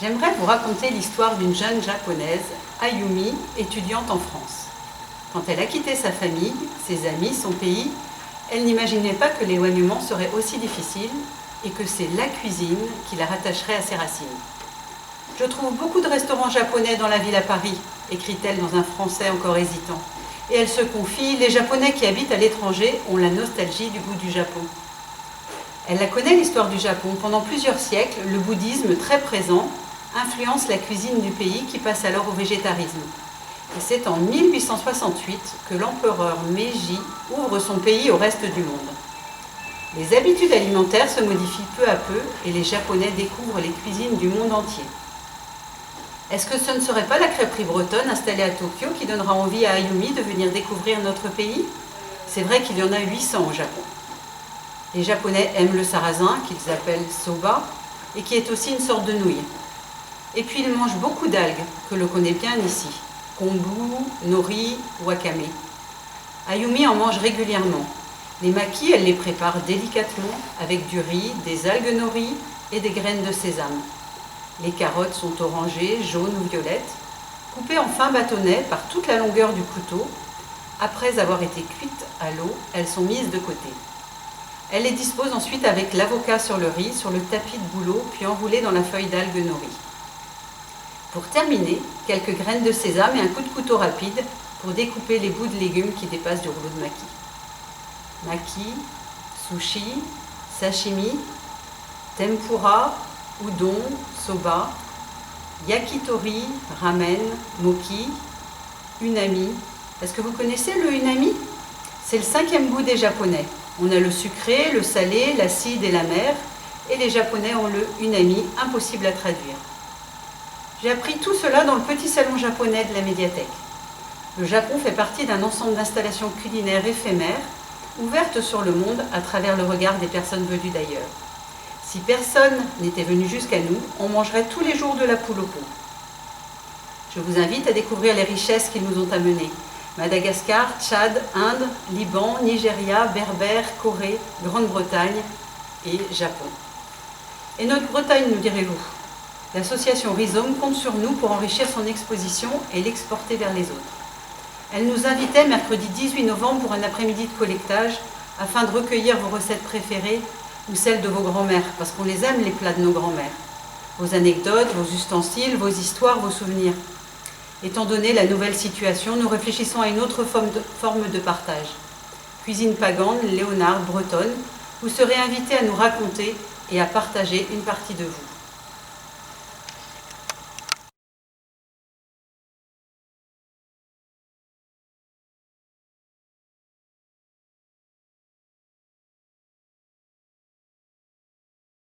J'aimerais vous raconter l'histoire d'une jeune japonaise, Ayumi, étudiante en France. Quand elle a quitté sa famille, ses amis, son pays, elle n'imaginait pas que l'éloignement serait aussi difficile et que c'est la cuisine qui la rattacherait à ses racines. « Je trouve beaucoup de restaurants japonais dans la ville à Paris », écrit-elle dans un français encore hésitant. Et elle se confie, les Japonais qui habitent à l'étranger ont la nostalgie du goût du Japon. Elle la connaît l'histoire du Japon. Pendant plusieurs siècles, le bouddhisme très présent influence la cuisine du pays qui passe alors au végétarisme. Et c'est en 1868 que l'empereur Meiji ouvre son pays au reste du monde. Les habitudes alimentaires se modifient peu à peu et les Japonais découvrent les cuisines du monde entier. Est-ce que ce ne serait pas la crêperie bretonne installée à Tokyo qui donnera envie à Ayumi de venir découvrir notre pays? C'est vrai qu'il y en a 800 au Japon. Les Japonais aiment le sarrasin, qu'ils appellent soba, et qui est aussi une sorte de nouille. Et puis ils mangent beaucoup d'algues, que l'on connaît bien ici, kombu, nori, wakame. Ayumi en mange régulièrement. Les makis, elle les prépare délicatement avec du riz, des algues nori et des graines de sésame. Les carottes sont orangées, jaunes ou violettes, coupées en fins bâtonnets par toute la longueur du couteau. Après avoir été cuites à l'eau, elles sont mises de côté. Elle les dispose ensuite avec l'avocat sur le riz, sur le tapis de bouleau, puis enroulées dans la feuille d'algue nori. Pour terminer, quelques graines de sésame et un coup de couteau rapide pour découper les bouts de légumes qui dépassent du rouleau de maki. Maki, sushi, sashimi, tempura, udon, soba, yakitori, ramen, moki, unami. Est-ce que vous connaissez le unami? C'est le 5e goût des Japonais. On a le sucré, le salé, l'acide et l'amer, et les Japonais ont le unami, impossible à traduire. J'ai appris tout cela dans le petit salon japonais de la médiathèque. Le Japon fait partie d'un ensemble d'installations culinaires éphémères, ouvertes sur le monde à travers le regard des personnes venues d'ailleurs. Si personne n'était venu jusqu'à nous, on mangerait tous les jours de la poule au pot. Je vous invite à découvrir les richesses qu'ils nous ont amenées. Madagascar, Tchad, Inde, Liban, Nigeria, Berbère, Corée, Grande-Bretagne et Japon. Et notre Bretagne, nous direz-vous? L'association Rhizome compte sur nous pour enrichir son exposition et l'exporter vers les autres. Elle nous invitait mercredi 18 novembre pour un après-midi de collectage afin de recueillir vos recettes préférées ou celles de vos grands-mères, parce qu'on les aime les plats de nos grands-mères. Vos anecdotes, vos ustensiles, vos histoires, vos souvenirs. Étant donné la nouvelle situation, nous réfléchissons à une autre forme de partage. Cuisine pagane, léonarde, bretonne, vous serez invités à nous raconter et à partager une partie de vous.